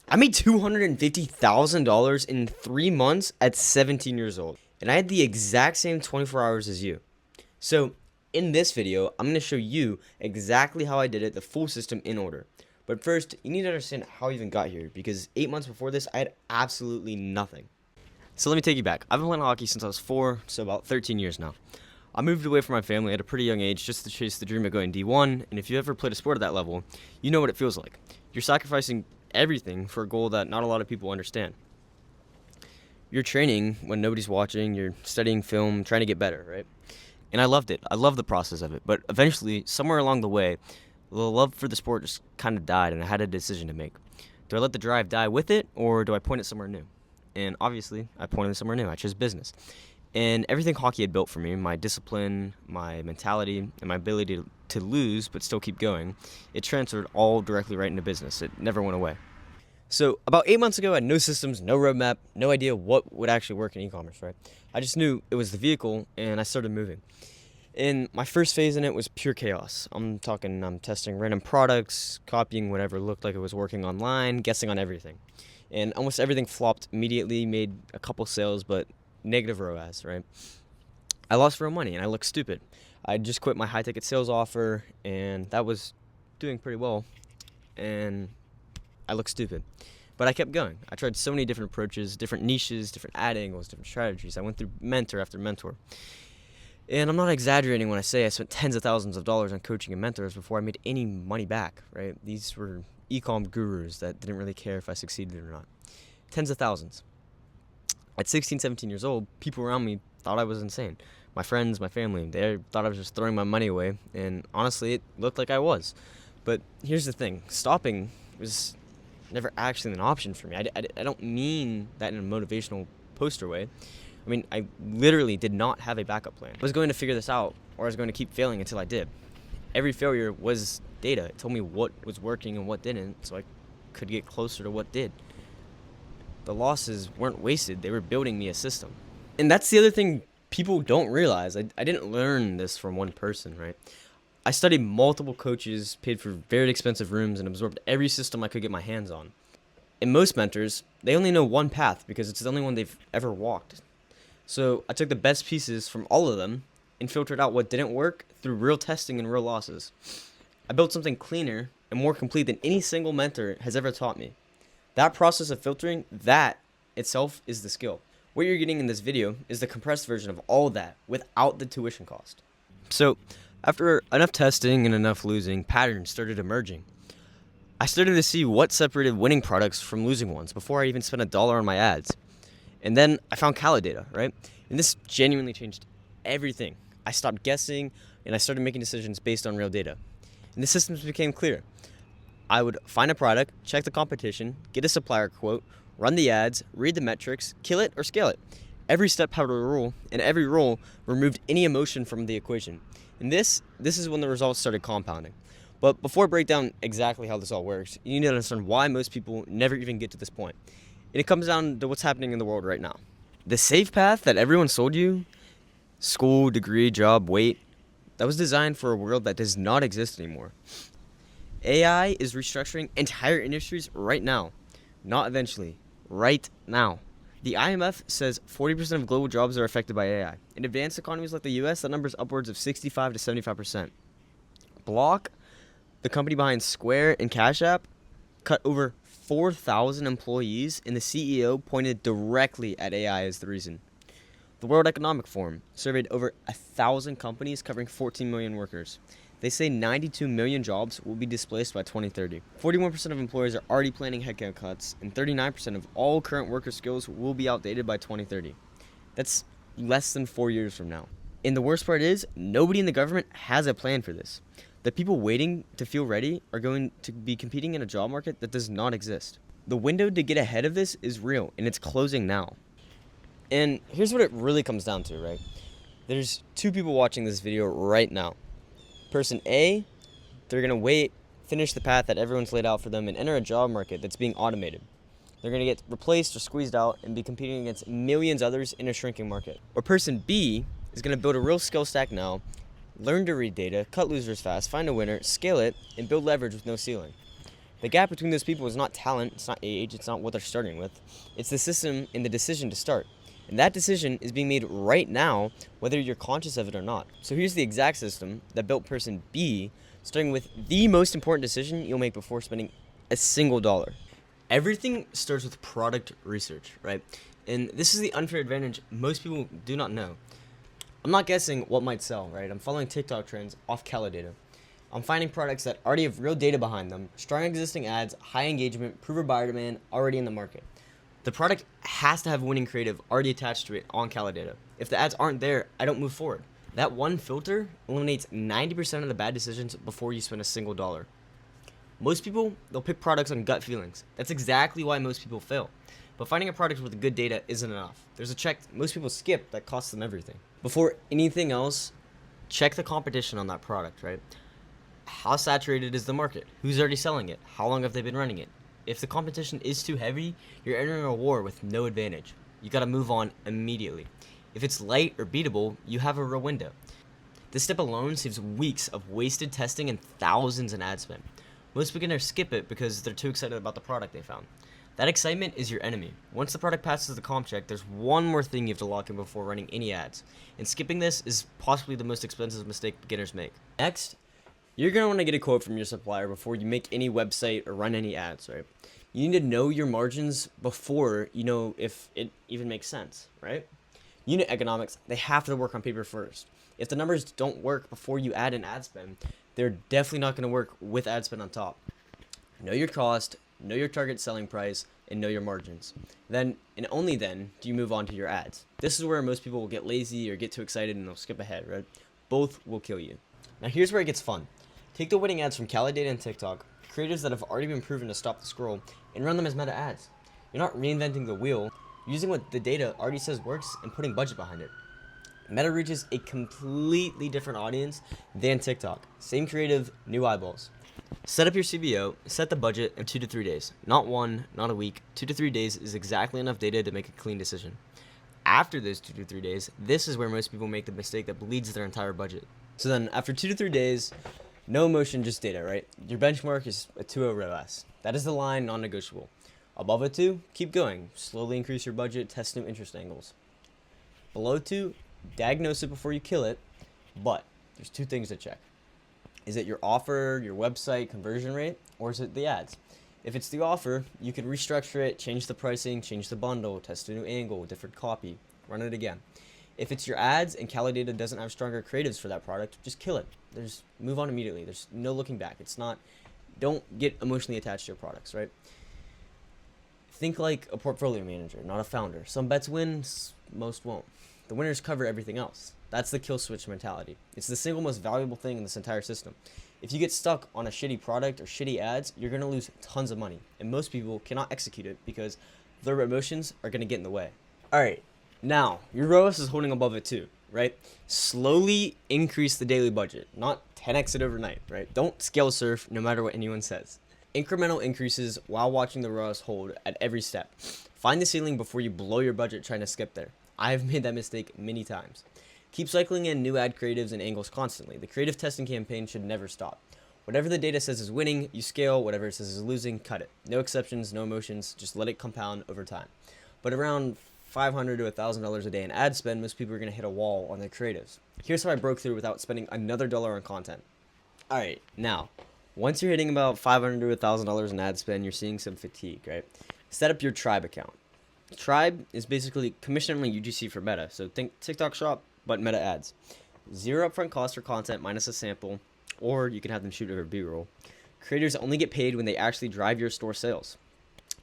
I made $250,000 in 3 months at 17 years old, and I had the exact same 24 hours as you. So in this video, I'm going to show you exactly how I did it, the full system in order. But first, you need to understand how I even got here, because 8 months before this, I had absolutely nothing. So let me take you back. I've been playing hockey since I was 4, so about 13 years now. I moved away from my family at a pretty young age just to chase the dream of going D1, and if you ever played a sport at that level, you know what it feels like. You're sacrificing everything for a goal that not a lot of people understand. You're training when nobody's watching, you're studying film, trying to get better, right? And I loved it. I loved the process of it, but eventually, somewhere along the way, the love for the sport just kind of died, and I had a decision to make. Do I let the drive die with it, or do I point it somewhere new? And obviously, I pointed it somewhere new. I chose business. And everything hockey had built for me, my discipline, my mentality, and my ability to lose but still keep going, it transferred all directly right into business. It never went away. So about 8 months ago, I had no systems, no roadmap, no idea what would actually work in e-commerce, right? I just knew it was the vehicle, and I started moving. And my first phase in it was pure chaos. I'm testing random products, copying whatever looked like it was working online, guessing on everything. And almost everything flopped immediately, made a couple sales, but negative ROAS, right? I lost real money, and I looked stupid. I just quit my high-ticket sales offer, and that was doing pretty well, and I looked stupid. But I kept going. I tried so many different approaches, different niches, different ad angles, different strategies. I went through mentor after mentor. And I'm not exaggerating when I say I spent tens of thousands of dollars on coaching and mentors before I made any money back, right? These were e-com gurus that didn't really care if I succeeded or not. Tens of thousands. At 16, 17 years old, people around me thought I was insane. My friends, my family, they thought I was just throwing my money away, and honestly, it looked like I was. But here's the thing. Stopping was never actually an option for me. I don't mean that in a motivational poster way. I mean, I literally did not have a backup plan. I was going to figure this out, or I was going to keep failing until I did. Every failure was data. It told me what was working and what didn't, so I could get closer to what did. The losses weren't wasted. They were building me a system. And that's the other thing people don't realize. I didn't learn this from one person, right? I studied multiple coaches, paid for very expensive rooms, and absorbed every system I could get my hands on. And most mentors, they only know one path because it's the only one they've ever walked. So I took the best pieces from all of them and filtered out what didn't work through real testing and real losses. I built something cleaner and more complete than any single mentor has ever taught me. That process of filtering, that itself is the skill. What you're getting in this video is the compressed version of all that without the tuition cost. So after enough testing and enough losing, patterns started emerging. I started to see what separated winning products from losing ones before I even spent $1 on my ads. And then I found Cali data, right? And this genuinely changed everything. I stopped guessing, and I started making decisions based on real data. And the systems became clear. I would find a product, check the competition, get a supplier quote, run the ads, read the metrics, kill it or scale it. Every step had a rule, and every rule removed any emotion from the equation. And this is when the results started compounding. But before I break down exactly how this all works, you need to understand why most people never even get to this point. And it comes down to what's happening in the world right now. The safe path that everyone sold you, school, degree, job, weight, that was designed for a world that does not exist anymore. AI is restructuring entire industries right now, not eventually, right now. The IMF says 40% of global jobs are affected by AI. In advanced economies like the US, that number is upwards of 65 to 75%. Block, the company behind Square and Cash App, cut over 4,000 employees, and the CEO pointed directly at AI as the reason. The World Economic Forum surveyed over 1,000 companies covering 14 million workers. They say 92 million jobs will be displaced by 2030. 41% of employers are already planning headcount cuts, and 39% of all current worker skills will be outdated by 2030. That's less than 4 years from now. And the worst part is, nobody in the government has a plan for this. The people waiting to feel ready are going to be competing in a job market that does not exist. The window to get ahead of this is real, and it's closing now. And here's what it really comes down to, right? There's two people watching this video right now. Person A, they're going to wait, finish the path that everyone's laid out for them, and enter a job market that's being automated. They're going to get replaced or squeezed out and be competing against millions others in a shrinking market. Or person B is going to build a real skill stack now, learn to read data, cut losers fast, find a winner, scale it, and build leverage with no ceiling. The gap between those people is not talent, it's not age, it's not what they're starting with. It's the system and the decision to start. And that decision is being made right now, whether you're conscious of it or not. So here's the exact system that built person B, starting with the most important decision you'll make before spending a single dollar. Everything starts with product research, right? And this is the unfair advantage most people do not know. I'm not guessing what might sell, right? I'm following TikTok trends off Cali data. I'm finding products that already have real data behind them, strong existing ads, high engagement, proven buyer demand already in the market. The product has to have winning creative already attached to it on Cali data. If the ads aren't there, I don't move forward. That one filter eliminates 90% of the bad decisions before you spend a single dollar. Most people, they'll pick products on gut feelings. That's exactly why most people fail. But finding a product with good data isn't enough. There's a check most people skip that costs them everything. Before anything else, check the competition on that product, right? How saturated is the market? Who's already selling it? How long have they been running it? If the competition is too heavy, you're entering a war with no advantage. You gotta move on immediately. If it's light or beatable, you have a real window. This step alone saves weeks of wasted testing and thousands in ad spend. Most beginners skip it because they're too excited about the product they found. That excitement is your enemy. Once the product passes the comp check, there's one more thing you have to lock in before running any ads. And skipping this is possibly the most expensive mistake beginners make. Next, you're going to want to get a quote from your supplier before you make any website or run any ads, right? You need to know your margins before you know if it even makes sense, right? Unit economics, they have to work on paper first. If the numbers don't work before you add an ad spend, they're definitely not going to work with ad spend on top. Know your cost, know your target selling price, and know your margins. Then, and only then, do you move on to your ads. This is where most people will get lazy or get too excited and they'll skip ahead, right? Both will kill you. Now here's where it gets fun. Take the winning ads from Cali data and TikTok, creatives that have already been proven to stop the scroll, and run them as meta ads. You're not reinventing the wheel, you're using what the data already says works and putting budget behind it. Meta reaches a completely different audience than TikTok. Same creative, new eyeballs. Set up your CBO, set the budget in 2 to 3 days. Not one, not a week. 2 to 3 days is exactly enough data to make a clean decision. After those 2 to 3 days, this is where most people make the mistake that bleeds their entire budget. So then, after 2 to 3 days, no emotion, just data, right? Your benchmark is a 2.0 ROAS. That is the line, non-negotiable. Above a 2, keep going. Slowly increase your budget, test new interest angles. Below 2, diagnose it before you kill it, but there's 2 things to check. Is it your offer, your website, conversion rate, or is it the ads? If it's the offer, you can restructure it, change the pricing, change the bundle, test a new angle, different copy, run it again. If it's your ads and Cali data doesn't have stronger creatives for that product, just kill it. Move on immediately. There's no looking back. Don't get emotionally attached to your products, right? Think like a portfolio manager, not a founder. Some bets win, most won't. The winners cover everything else. That's the kill switch mentality. It's the single most valuable thing in this entire system. If you get stuck on a shitty product or shitty ads, you're going to lose tons of money. And most people cannot execute it because their emotions are going to get in the way. All right. Now, your ROAS is holding above it too, right? Slowly increase the daily budget, not 10x it overnight, right? Don't scale surf no matter what anyone says. Incremental increases while watching the ROAS hold at every step. Find the ceiling before you blow your budget trying to skip there. I've made that mistake many times. Keep cycling in new ad creatives and angles constantly. The creative testing campaign should never stop. Whatever the data says is winning, you scale. Whatever it says is losing, cut it. No exceptions, no emotions, just let it compound over time. But around $500 to $1,000 a day in ad spend, most people are going to hit a wall on their creatives. Here's how I broke through without spending another dollar on content. All right, now, once you're hitting about $500 to $1,000 in ad spend, you're seeing some fatigue, right? Set up your Tribe account. Tribe is basically commission-only UGC for Meta, so think TikTok Shop, but Meta ads. Zero upfront cost for content minus a sample, or you can have them shoot over B-roll. Creators only get paid when they actually drive your store sales.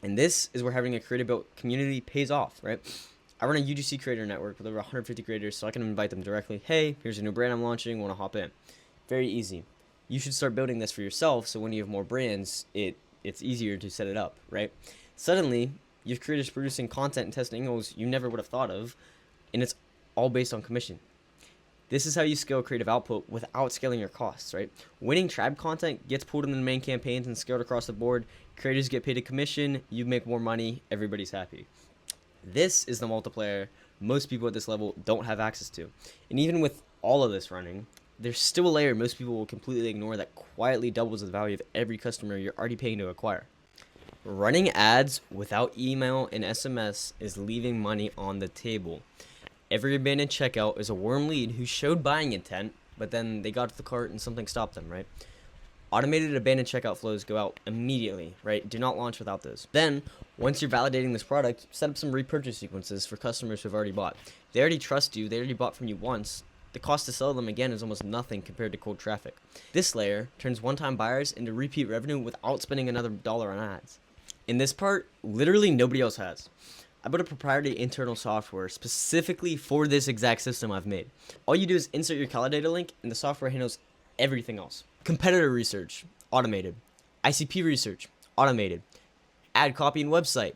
And this is where having a creator-built community pays off, right? I run a UGC creator network with over 150 creators, so I can invite them directly. Hey, here's a new brand I'm launching, want to hop in? Very easy. You should start building this for yourself, so when you have more brands, it's easier to set it up, right? Suddenly, you have creators producing content and testing angles you never would have thought of, and it's all based on commission. This is how you scale creative output without scaling your costs, right? Winning Tribe content gets pulled into the main campaigns and scaled across the board. Creators get paid a commission, you make more money, everybody's happy. This is the multiplier most people at this level don't have access to. And even with all of this running, there's still a layer most people will completely ignore that quietly doubles the value of every customer you're already paying to acquire. Running ads without email and SMS is leaving money on the table. Every abandoned checkout is a warm lead who showed buying intent, but then they got to the cart and something stopped them, right? Automated abandoned checkout flows go out immediately, right? Do not launch without those. Then, once you're validating this product, set up some repurchase sequences for customers who have already bought. They already trust you, they already bought from you once. The cost to sell them again is almost nothing compared to cold traffic. This layer turns one-time buyers into repeat revenue without spending another dollar on ads. In this part, literally nobody else has. I built a proprietary internal software specifically for this exact system I've made. All you do is insert your Calendar link and the software handles everything else. Competitor research, automated. ICP research, automated. Ad copy and website,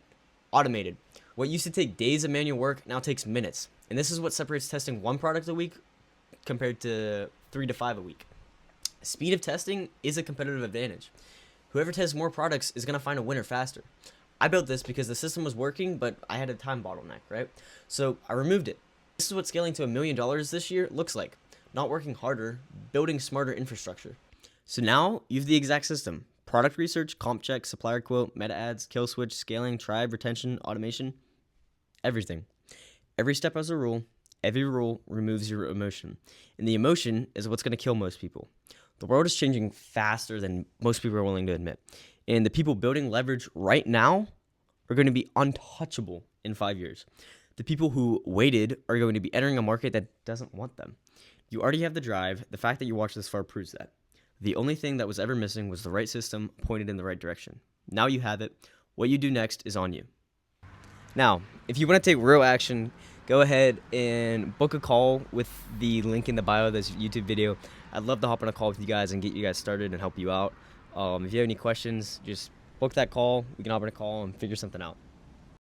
automated. What used to take days of manual work now takes minutes. And this is what separates testing one product a week compared to 3 to 5 a week. Speed of testing is a competitive advantage. Whoever tests more products is going to find a winner faster. I built this because the system was working, but I had a time bottleneck, right? So I removed it. This is what scaling to $1 million this year looks like. Not working harder, building smarter infrastructure. So now you have the exact system. Product research, comp check, supplier quote, meta ads, kill switch, scaling, tribe, retention, automation, everything. Every step has a rule. Every rule removes your emotion. And the emotion is what's going to kill most people. The world is changing faster than most people are willing to admit. And the people building leverage right now are going to be untouchable in 5 years. The people who waited are going to be entering a market that doesn't want them. You already have the drive. The fact that you watched this far proves that. The only thing that was ever missing was the right system pointed in the right direction. Now you have it. What you do next is on you. Now, if you want to take real action, go ahead and book a call with the link in the bio of this YouTube video. I'd love to hop on a call with you guys and get you guys started and help you out. If you have any questions, just book that call. We can hop on a call and figure something out.